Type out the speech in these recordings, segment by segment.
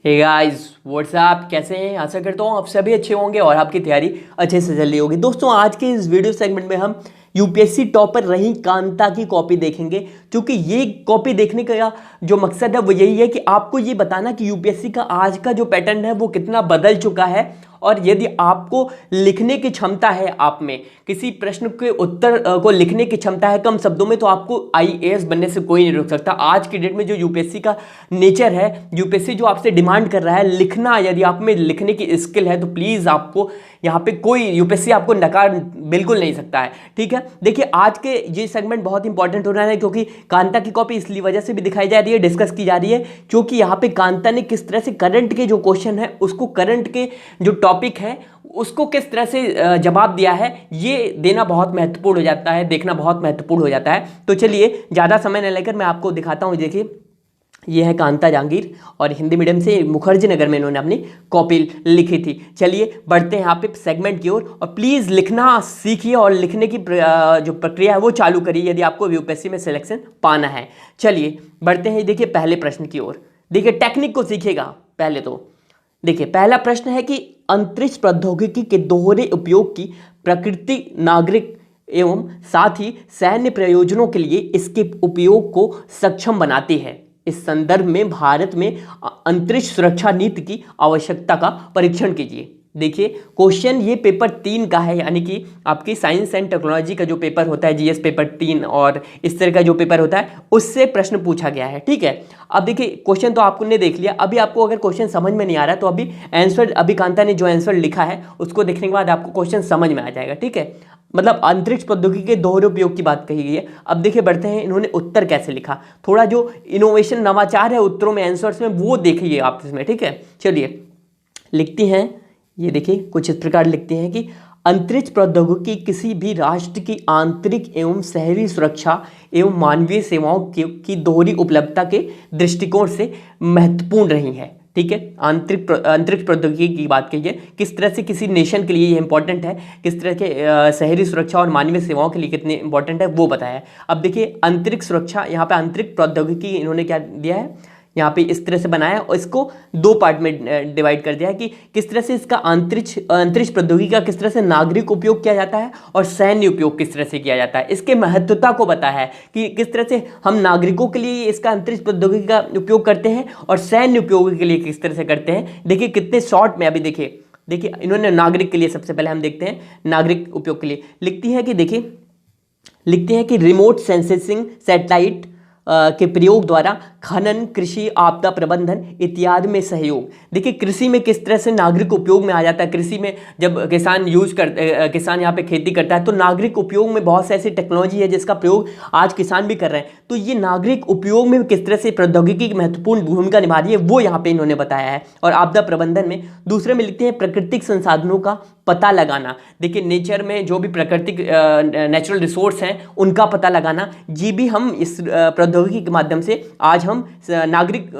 Hey guys what's up, कैसे हैं? आशा करता हूँ आप सभी अच्छे होंगे और आपकी तैयारी अच्छे से चल रही होगी। दोस्तों, आज के इस वीडियो सेगमेंट में हम यूपीएससी टॉपर रही कांता की कॉपी देखेंगे, क्योंकि ये कॉपी देखने का जो मकसद है वो यही है कि आपको ये बताना कि यूपीएससी का आज का जो पैटर्न है वो कितना बदल चुका है। और यदि आपको लिखने की क्षमता है, आप में किसी प्रश्न के उत्तर को लिखने की क्षमता है कम शब्दों में, तो आपको आईएएस बनने से कोई नहीं रोक सकता। आज की डेट में जो यूपीएससी का नेचर है, यूपीएससी जो आपसे डिमांड कर रहा है लिखना, यदि आप में लिखने की स्किल है तो प्लीज़ आपको यहाँ पे कोई यूपीएससी आपको नकार बिल्कुल नहीं सकता है। ठीक है, देखिए आज के ये सेगमेंट बहुत इंपॉर्टेंट हो रहा है, क्योंकि कांता की कॉपी इसलिए वजह से भी दिखाई जा रही है, डिस्कस की जा रही है, क्योंकि यहाँ पे कांता ने किस तरह से करंट के जो क्वेश्चन है उसको, करंट के जो टॉपिक है उसको किस तरह से जवाब दिया है, ये देना बहुत महत्वपूर्ण हो जाता है, देखना बहुत महत्वपूर्ण हो जाता है। तो चलिए ज़्यादा समय न लेकर मैं आपको दिखाता हूँ। देखिए ये है कांता जहांगीर और हिंदी मीडियम से मुखर्जी नगर में इन्होंने अपनी कॉपी लिखी थी। चलिए बढ़ते हैं यहाँ पे सेगमेंट की ओर, और प्लीज़ लिखना सीखिए और लिखने की जो प्रक्रिया है वो चालू करिए यदि आपको यूपीएससी में सिलेक्शन पाना है। चलिए बढ़ते हैं, देखिए पहले प्रश्न की ओर। देखिए टेक्निक को सीखिएगा पहले तो। देखिए पहला प्रश्न है कि अंतरिक्ष प्रौद्योगिकी के दोहरे उपयोग की प्रकृति नागरिक एवं साथ ही सैन्य प्रयोजनों के लिए इसके उपयोग को सक्षम बनाती है। इस संदर्भ में भारत में अंतरिक्ष सुरक्षा नीति की आवश्यकता का परीक्षण कीजिए। देखिए क्वेश्चन ये पेपर 3 का है, यानी कि आपकी साइंस एंड टेक्नोलॉजी का जो पेपर होता है, जीएस पेपर 3 और इस तरह का जो पेपर होता है उससे प्रश्न पूछा गया है। ठीक है, अब देखिए क्वेश्चन तो आपने देख लिया। अभी आपको अगर क्वेश्चन समझ में नहीं आ रहा तो अभी आंसर, अभी कांता ने जो आंसर लिखा है उसको देखने के बाद आपको क्वेश्चन समझ में आ जाएगा। ठीक है, मतलब अंतरिक्ष प्रौद्योगिकी के दोहरे उपयोग की बात कही गई है। अब देखिए बढ़ते हैं, इन्होंने उत्तर कैसे लिखा, थोड़ा जो इनोवेशन नवाचार है उत्तरों में, आंसर्स में, वो देखिए आप इसमें। ठीक है, चलिए लिखती हैं, ये देखिए कुछ इस प्रकार लिखते हैं कि अंतरिक्ष प्रौद्योगिकी किसी भी राष्ट्र की आंतरिक एवं शहरी सुरक्षा एवं मानवीय सेवाओं की दोहरी उपलब्धता के दृष्टिकोण से महत्वपूर्ण रही है। ठीक है, अंतरिक्ष प्रौद्योगिकी की बात कही है, किस तरह से किसी नेशन के लिए ये इंपॉर्टेंट है, किस तरह के शहरी सुरक्षा और मानवीय सेवाओं के लिए कितने इंपॉर्टेंट है वो बताया है। अब देखिए अंतरिक्ष सुरक्षा, यहाँ पे अंतरिक्ष प्रौद्योगिकी इन्होंने क्या दिया है, यहाँ पे इस तरह से बनाया और इसको 2 पार्ट में डिवाइड कर दिया है कि किस तरह से इसका अंतरिक्ष प्रौद्योगिकी का किस तरह से नागरिक उपयोग किया जाता है और सैन्य उपयोग किस तरह से किया जाता है। इसके महत्वता को बताया है कि किस तरह से हम नागरिकों के लिए इसका अंतरिक्ष प्रौद्योगिकी का उपयोग करते हैं और सैन्य उपयोग के लिए किस तरह से करते हैं। देखिए कितने शॉर्ट में, अभी देखिए इन्होंने नागरिक के लिए, सबसे पहले हम देखते हैं नागरिक उपयोग के लिए लिखती है कि देखिए लिखते हैं कि रिमोट सेंसिंग सैटेलाइट के प्रयोग द्वारा खनन, कृषि, आपदा प्रबंधन इत्यादि में सहयोग। देखिए कृषि में किस तरह से नागरिक उपयोग में आ जाता है। कृषि में जब किसान यहाँ पे खेती करता है तो नागरिक उपयोग में बहुत से ऐसी टेक्नोलॉजी है जिसका प्रयोग आज किसान भी कर रहे हैं, तो ये नागरिक उपयोग में किस तरह से प्रौद्योगिकी की महत्वपूर्ण भूमिका निभा रही है वो यहाँ पे इन्होंने बताया है। और आपदा प्रबंधन में दूसरे में लिखते हैं प्राकृतिक संसाधनों का पता लगाना। देखिए नेचर में जो भी प्राकृतिक नेचुरल रिसोर्स हैं उनका पता लगाना, ये भी हम इस प्रौद्योगिकी के माध्यम से आज हम नागरिक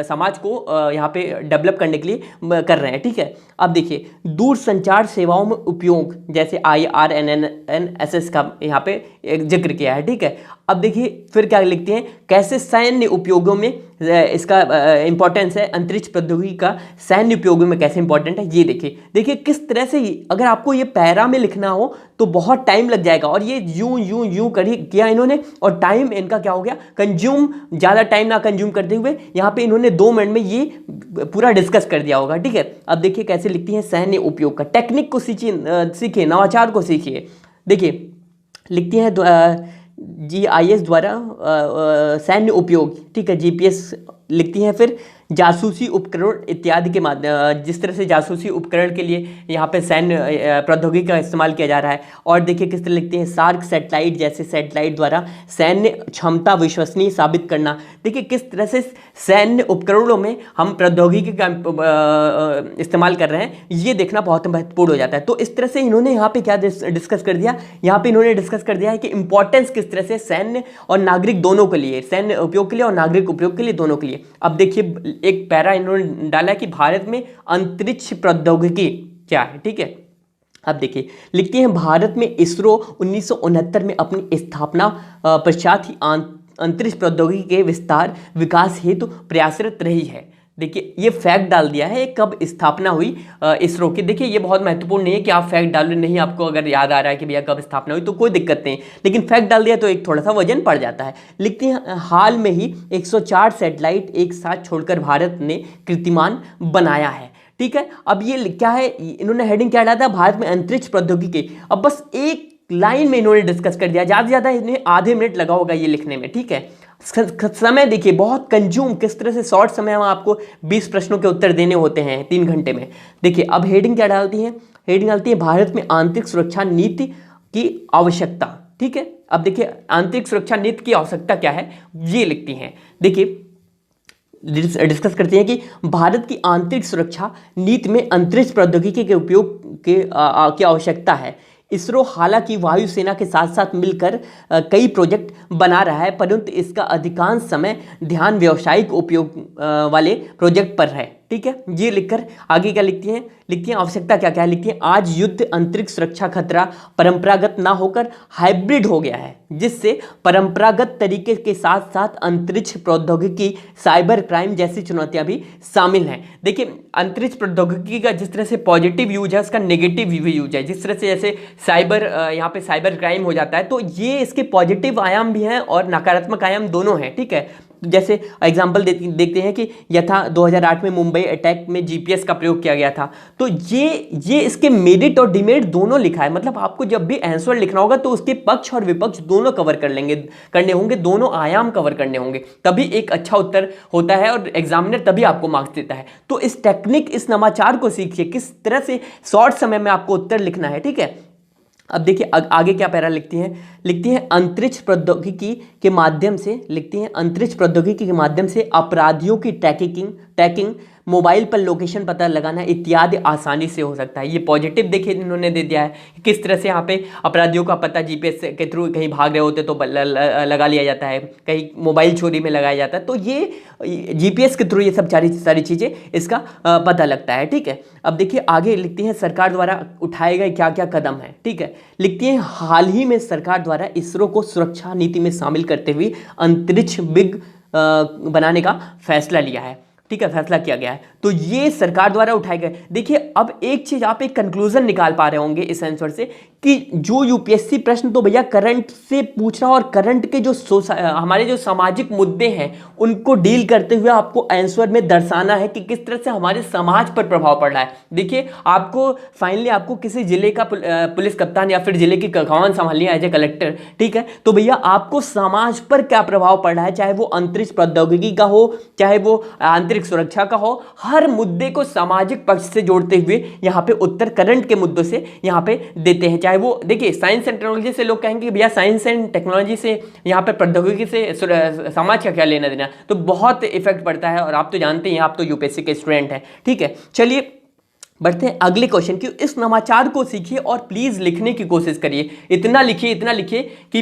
समाज को यहाँ पे डेवलप करने के लिए कर रहे हैं। ठीक है, अब देखिए दूर संचार सेवाओं में उपयोग, जैसे IRNNSS का यहाँ पे एक जिक्र किया है। ठीक है, अब देखिए फिर क्या लिखते हैं, कैसे सैन्य उपयोगों में इसका इंपॉर्टेंस है, अंतरिक्ष प्रौद्योगिकी का सैन्य उपयोगों में कैसे इंपॉर्टेंट है ये देखिए किस तरह से। अगर आपको ये पैरा में लिखना हो तो बहुत टाइम लग जाएगा, और ये यूं किया इन्होंने, और टाइम इनका क्या हो गया कंज्यूम, ज़्यादा टाइम ना कंज्यूम करते हुए यहाँ पे इन्होंने 2 मिनट में ये पूरा डिस्कस कर दिया होगा। ठीक है, अब देखिए कैसे लिखती हैं सैन्य उपयोग का, टेक्निक को सीखिए, नवाचार को सीखिए। देखिए लिखती हैं GIS द्वारा सैन्य उपयोग। ठीक है, GPS लिखती हैं, फिर जासूसी उपकरण इत्यादि के माध्यम, जिस तरह से जासूसी उपकरण के लिए यहाँ पे सैन्य प्रौद्योगिकी का इस्तेमाल किया जा रहा है। और देखिए किस तरह लिखते हैं सार्क सैटेलाइट, जैसे सैटेलाइट द्वारा सैन्य क्षमता विश्वसनीय साबित करना। देखिए किस तरह से सैन्य उपकरणों में हम प्रौद्योगिकी का इस्तेमाल कर रहे हैं, ये देखना बहुत महत्वपूर्ण हो जाता है। तो इस तरह से इन्होंने यहाँ पे क्या डिस्कस कर दिया, यहाँ पे इन्होंने डिस्कस कर दिया है कि इंपॉर्टेंस किस तरह से सैन्य और नागरिक दोनों के लिए, सैन्य उपयोग के लिए और नागरिक उपयोग के लिए, दोनों के लिए। अब देखिए एक पैरा इन्होंने डाला कि भारत में अंतरिक्ष प्रौद्योगिकी क्या है। ठीक है, अब देखिए लिखते हैं भारत में इसरो 1969 में अपनी स्थापना पश्चात ही अंतरिक्ष प्रौद्योगिकी के विस्तार विकास हेतु प्रयासरत रही है। देखिए ये फैक्ट डाल दिया है, कब स्थापना हुई इसरो की। देखिए ये बहुत महत्वपूर्ण नहीं है कि आप फैक्ट डालो, नहीं आपको अगर याद आ रहा है कि भैया कब स्थापना हुई तो कोई दिक्कत नहीं, लेकिन फैक्ट डाल दिया तो एक थोड़ा सा वजन पड़ जाता है। लिखते हैं हाल में ही 104 सैटेलाइट एक साथ छोड़कर भारत ने कीर्तिमान बनाया है। ठीक है, अब ये क्या है, इन्होंने हेडिंग क्या डाला था, भारत में अंतरिक्ष प्रौद्योगिकी। अब बस एक लाइन में इन्होंने डिस्कस कर दिया, ज्यादा से ज्यादा इन्हें आधे मिनट लगा होगा ये लिखने में। ठीक है, समय देखिए बहुत कंज्यूम, किस तरह से शॉर्ट समय में आपको 20 प्रश्नों के उत्तर देने होते हैं 3 घंटे में। देखिए अब हेडिंग क्या डालती है, हेडिंग डालती है भारत में आंतरिक सुरक्षा नीति की आवश्यकता। ठीक है, अब देखिए आंतरिक सुरक्षा नीति की आवश्यकता क्या है ये लिखती हैं। देखिए डिस्कस करते हैं कि भारत की आंतरिक सुरक्षा नीति में अंतरिक्ष प्रौद्योगिकी के उपयोग की आवश्यकता है। इसरो हालांकि वायुसेना के साथ साथ मिलकर कई प्रोजेक्ट बना रहा है, परंतु इसका अधिकांश समय ध्यान व्यावसायिक उपयोग वाले प्रोजेक्ट पर है। ठीक है, ये लिखकर आगे क्या लिखती हैं, लिखती हैं आवश्यकता क्या क्या है, लिखती हैं आज युद्ध अंतरिक्ष सुरक्षा खतरा परंपरागत ना होकर हाइब्रिड हो गया है, जिससे परंपरागत तरीके के साथ साथ अंतरिक्ष प्रौद्योगिकी, साइबर क्राइम जैसी चुनौतियां भी शामिल हैं। देखिए अंतरिक्ष प्रौद्योगिकी का जिस तरह से पॉजिटिव यूज है उसका नेगेटिव भी यूज है, जिस तरह से जैसे साइबर यहाँ पे साइबर क्राइम हो जाता है तो ये इसके पॉजिटिव आयाम भी हैं और नकारात्मक आयाम दोनों हैं। ठीक है, जैसे एग्जाम्पल देखते हैं कि यथा 2008 में मुंबई अटैक में जीपीएस का प्रयोग किया गया था, तो ये इसके मेरिट और डिमेरिट दोनों लिखा है। मतलब आपको जब भी आंसर लिखना होगा तो उसके पक्ष और विपक्ष दोनों कवर करने होंगे, दोनों आयाम कवर करने होंगे, तभी एक अच्छा उत्तर होता है और एग्जामिनर तभी आपको मार्क्स देता है। तो इस टेक्निक, इस नवाचार को सीखिए, किस तरह से शॉर्ट समय में आपको उत्तर लिखना है। ठीक है, अब देखिए आगे क्या पैरा लिखती हैं अंतरिक्ष प्रौद्योगिकी के माध्यम से, लिखती हैं अंतरिक्ष प्रौद्योगिकी के माध्यम से अपराधियों की ट्रैकिंग, मोबाइल पर लोकेशन पता लगाना इत्यादि आसानी से हो सकता है। ये पॉजिटिव देखिए इन्होंने दे दिया है, किस तरह से यहाँ पे अपराधियों का पता जीपीएस के थ्रू कहीं भाग रहे होते तो लगा लिया जाता है, कहीं मोबाइल चोरी में लगाया जाता है, तो ये जीपीएस के थ्रू ये सब सारी चीज़ें इसका पता लगता है। ठीक है, अब देखिए आगे लिखती हैं सरकार द्वारा उठाए गए क्या क्या कदम हैं। ठीक है, लिखती हैं हाल ही में सरकार द्वारा इसरो को सुरक्षा नीति में शामिल करते हुए अंतरिक्ष बिग बनाने का फैसला लिया है। ठीक है, फैसला किया गया है, तो ये सरकार द्वारा उठाए गए। देखिए अब एक चीज आप एक कंक्लूजन निकाल पा रहे होंगे इस आंसर से कि जो यूपीएससी प्रश्न तो भैया करंट से पूछ रहा है और करंट के जो हमारे जो सामाजिक मुद्दे हैं उनको डील करते हुए आपको आंसर में दर्शाना है कि किस तरह से हमारे समाज पर प्रभाव पड़ रहा है। देखिए आपको फाइनली आपको किसी जिले का पुलिस कप्तान या फिर जिले की कमान संभालनी है एज ए कलेक्टर। ठीक है, तो भैया आपको समाज पर क्या प्रभाव पड़ रहा है, चाहे वो अंतरिक्ष प्रौद्योगिकी का हो, चाहे वो आंतरिक सुरक्षा का हो, हर मुद्दे को सामाजिक पक्ष से जोड़ते हुए यहाँ पे उत्तर करंट के मुद्दों से यहाँ पे देते हैं। चाहे वो देखिए साइंस एंड टेक्नोलॉजी से लोग कहेंगे भैया साइंस एंड टेक्नोलॉजी से यहाँ पे प्रौद्योगिकी से समाज का क्या लेना देना, तो बहुत इफेक्ट पड़ता है और आप तो जानते हैं, आप तो यूपीएससी के स्टूडेंट हैं। ठीक है, चलिए बढ़ते हैं अगले क्वेश्चन की। इस नवाचार को सीखिए और प्लीज लिखने की कोशिश करिए, इतना लिखिए कि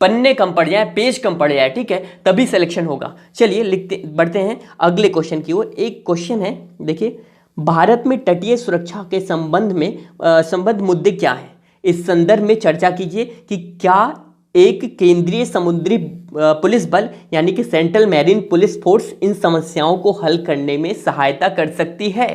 पन्ने कम पड़ जाए, पेज कम पड़ जाए। ठीक है, तभी सिलेक्शन होगा। चलिए बढ़ते हैं अगले क्वेश्चन की ओर। एक क्वेश्चन है, देखिए भारत में तटीय सुरक्षा के संबंध मुद्दे क्या हैं, इस संदर्भ में चर्चा कीजिए कि क्या एक केंद्रीय समुद्री पुलिस बल यानी कि central marine police force in समस्याओं को हल करने में सहायता कर सकती है।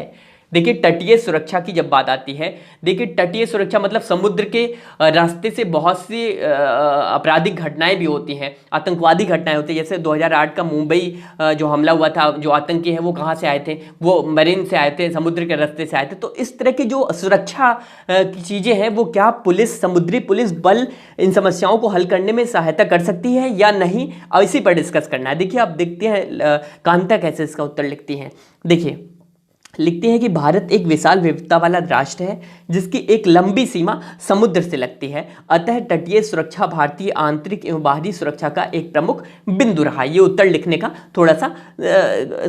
देखिए तटीय सुरक्षा की जब बात आती है, देखिए तटीय सुरक्षा मतलब समुद्र के रास्ते से बहुत सी आपराधिक घटनाएं भी होती हैं, आतंकवादी घटनाएं होती हैं। जैसे 2008 का मुंबई जो हमला हुआ था, जो आतंकी हैं वो कहाँ से आए थे, वो मरीन से आए थे, समुद्र के रास्ते से आए थे। तो इस तरह की जो सुरक्षा की चीज़ें हैं वो क्या पुलिस, समुद्री पुलिस बल इन समस्याओं को हल करने में सहायता कर सकती है या नहीं, इसी पर डिस्कस करना है। देखिए आप देखते हैं कांता कैसे इसका उत्तर लिखती हैं। देखिए लिखते हैं कि भारत एक विशाल विविधता वाला राष्ट्र है जिसकी एक लंबी सीमा समुद्र से लगती है, अतः तटीय सुरक्षा भारतीय आंतरिक एवं बाहरी सुरक्षा का एक प्रमुख बिंदु रहा। ये उत्तर लिखने का थोड़ा सा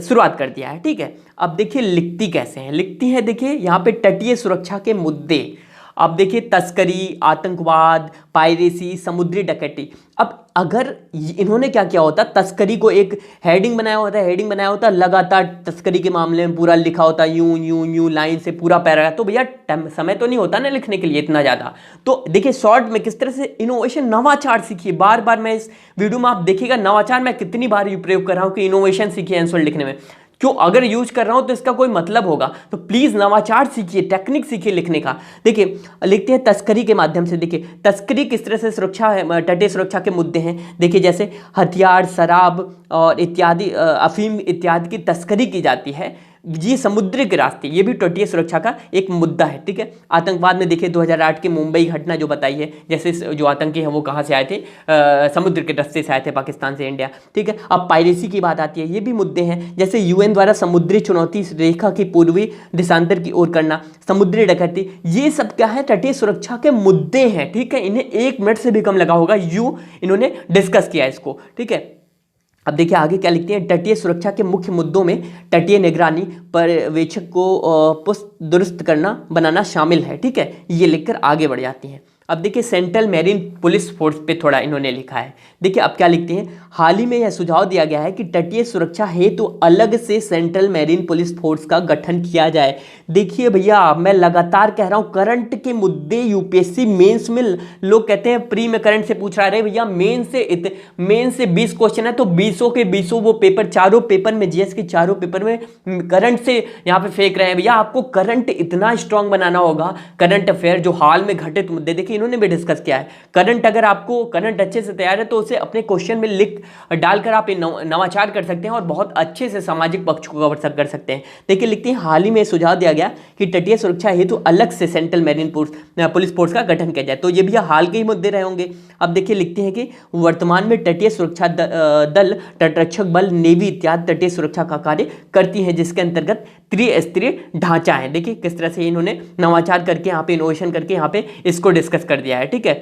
शुरुआत कर दिया है। ठीक है, अब देखिए लिखती कैसे हैं, लिखती है देखिए यहाँ पे तटीय सुरक्षा के मुद्दे। अब देखिए तस्करी, आतंकवाद, पायरेसी, समुद्री डकैती। अब अगर इन्होंने क्या किया होता, तस्करी को एक हेडिंग बनाया होता, लगातार तस्करी के मामले में पूरा लिखा होता, यूं लाइन से पूरा पैराग्राफ, तो भैया समय तो नहीं होता ना लिखने के लिए इतना ज़्यादा। तो देखिए शॉर्ट में किस तरह से इनोवेशन, नवाचार सीखिए। बार बार मैं इस वीडियो में आप देखिएगा नवाचार मैं कितनी बार प्रयोग कर रहा हूँ कि इनोवेशन सीखिए आंसर लिखने में, क्यों? अगर यूज कर रहा हूं तो इसका कोई मतलब होगा। तो प्लीज नवाचार सीखिए, टेक्निक सीखिए लिखने का। देखिए लिखते हैं तस्करी के माध्यम से। देखिए तस्करी किस तरह से सुरक्षा है, तटीय सुरक्षा के मुद्दे हैं। देखिए जैसे हथियार, शराब और इत्यादि, अफीम इत्यादि की तस्करी की जाती है, ये समुद्र के रास्ते, ये भी तटीय सुरक्षा का एक मुद्दा है। ठीक है, आतंकवाद में देखिए 2008 की मुंबई घटना जो बताई है, जैसे जो आतंकी हैं वो कहाँ से आए थे, समुद्र के रास्ते से आए थे, पाकिस्तान से इंडिया। ठीक है, अब पायरेसी की बात आती है, ये भी मुद्दे हैं। जैसे यूएन द्वारा समुद्री चुनौती रेखा की पूर्वी देशांतर की ओर करना, समुद्री डकैती, ये सब क्या है, तटीय सुरक्षा के मुद्दे हैं। ठीक है, इन्हें 1 मिनट से भी कम लगा होगा, इन्होंने डिस्कस किया इसको। ठीक है, अब देखिए आगे क्या लिखते हैं, तटीय सुरक्षा के मुख्य मुद्दों में तटीय निगरानी, पर्यवेक्षक को पुष्ट दुरुस्त करना, बनाना शामिल है। ठीक है, ये लिखकर आगे बढ़ जाती हैं। अब देखिए सेंट्रल मैरीन पुलिस फोर्स पे थोड़ा इन्होंने लिखा है। देखिए अब क्या लिखते हैं, हाल ही में यह सुझाव दिया गया है कि तटीय सुरक्षा हेतु अलग से सेंट्रल मैरीन पुलिस फोर्स का गठन किया जाए। देखिए भैया मैं लगातार कह रहा हूं, करंट के मुद्दे यूपीएससी मेंस में लोग कहते हैं प्री में करंट से पूछ रहा है, भैया मेन से 20 क्वेश्चन है तो 20 के 20 वो पेपर, चारों पेपर में, जीएस के चारों पेपर में करंट से यहाँ पे फेंक रहे हैं। भैया आपको करंट इतना स्ट्रांग बनाना होगा, करंट अफेयर जो हाल में घटित मुद्दे, देखिए इन्होंने भी डिस्कस किया है। करंट, अगर आपको करंट अच्छे से तैयार है तो उसे अपने क्वेश्चन में लिख डालकर आप नवाचार कर सकते हैं और बहुत अच्छे से सामाजिक पक्ष को कवर कर सकते हैं। देखिए लिखते हैं, हाल ही में सुझाव दिया गया कि तटीय सुरक्षा हेतु अलग से सेंट्रल मैरीन पुलिस फोर्स का गठन किया जाए। तो ये भी हाल के ही मुद्दे रहे होंगे। अब देखिए लिखते हैं कि वर्तमान में तटीय सुरक्षा दल, तटरक्षक बल, नेवी इत्यादि तटीय सुरक्षा का कार्य करती है, जिसके अंतर्गत त्रिस्तरीय ढांचा है। देखिए किस तरह से इन्होंने नवाचार करके यहाँ पे, इनोवेशन करके यहाँ पे इसको डिस्कस कर दिया है। ठीक है,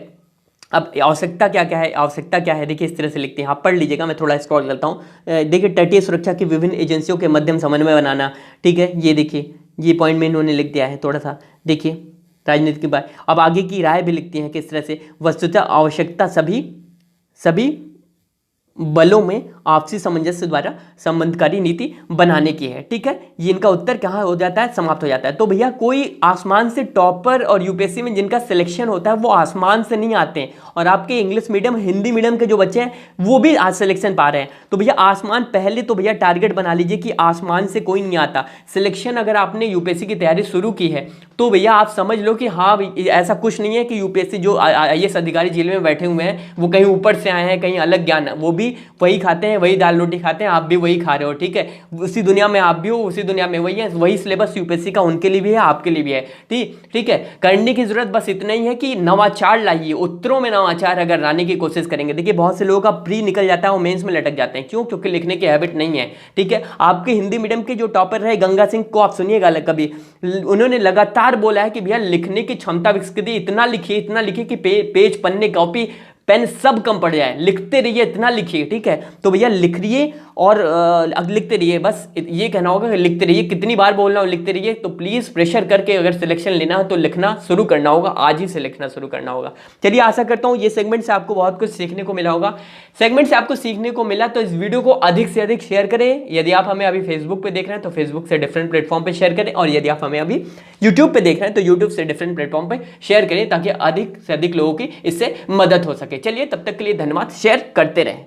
अब आवश्यकता क्या क्या है, आवश्यकता क्या है, देखिए इस तरह से लिखते हैं, आप पढ़ लीजिएगा, मैं थोड़ा स्क्रॉल करता हूँ। देखिए तटीय सुरक्षा की विभिन्न एजेंसियों के मध्यम समन्वय बनाना। ठीक है, ये देखिए ये पॉइंट में इन्होंने लिख दिया है थोड़ा सा। देखिए राजनीति की बात, अब आगे की राय भी लिखती हैं किस तरह से, वस्तुतः आवश्यकता सभी बलों में आपसी सामंजस्य द्वारा संबंधकारी नीति बनाने की है। ठीक है, ये इनका उत्तर कहाँ हो जाता है, समाप्त हो जाता है। तो भैया कोई आसमान से टॉपर और यूपीएससी में जिनका सिलेक्शन होता है वो आसमान से नहीं आते हैं, और आपके इंग्लिश मीडियम, हिंदी मीडियम के जो बच्चे हैं वो भी आज सिलेक्शन पा रहे हैं। तो भैया आसमान, पहले तो भैया टारगेट बना लीजिए कि आसमान से कोई नहीं आता सिलेक्शन। अगर आपने यूपीएससी की तैयारी शुरू की है तो भैया आप समझ लो कि हाँ ऐसा कुछ नहीं है कि यूपीएससी जो आईएएस अधिकारी जेल में बैठे हुए हैं वो कहीं ऊपर से आए हैं, कहीं अलग ज्ञान, वो भी वही खाते हैं, वही दाल रोटी खाते हैं, आप भी वही खा रहे हो। ठीक है, उसी दुनिया में आप भी हो, उसी दुनिया में वही है, वही सिलेबस यूपीएससी का उनके लिए भी है, आपके लिए भी है। ठीक है, करने की जरूरत बस इतना ही है कि नवाचार लाइए, उत्तरों में नवाचार अगर लाने की कोशिश करेंगे। देखिए बहुत से लोगों का प्री निकल जाता है, वो मेंस में लटक जाते हैं। क्यों? क्योंकि लिखने की हैबिट नहीं है। ठीक है, आपके हिंदी मीडियम के जो टॉपर रहे गंगा सिंह को आप सुनिएगा कभी, उन्होंने लगातार बोला है कि भैया लिखने की क्षमता विकसित, इतना लिखिए कि पेज, पन्ने, कॉपी, पेन सब कम पड़ जाए, लिखते रहिए, इतना लिखिए। ठीक है, तो भैया लिख रहिए और लिखते रहिए, बस ये कहना होगा कि लिखते रहिए, कितनी बार बोलना हो लिखते रहिए। तो प्लीज प्रेशर करके अगर सिलेक्शन लेना है तो लिखना शुरू करना होगा, आज ही से लिखना शुरू करना होगा। चलिए आशा करता हूँ ये सेगमेंट से आपको बहुत कुछ सीखने को मिला होगा। सेगमेंट से आपको सीखने को मिला तो इस वीडियो को अधिक से अधिक शेयर करें। यदि आप हमें अभी फेसबुक पे देख रहे हैं तो फेसबुक से डिफरेंट प्लेटफॉर्म पे शेयर करें, और यदि आप हमें अभी यूट्यूब पे देख रहे हैं तो यूट्यूब से डिफरेंट प्लेटफॉर्म पे शेयर करें, ताकि अधिक से अधिक लोगों की इससे मदद हो सके। चलिए तब तक के लिए धन्यवाद, शेयर करते रहें।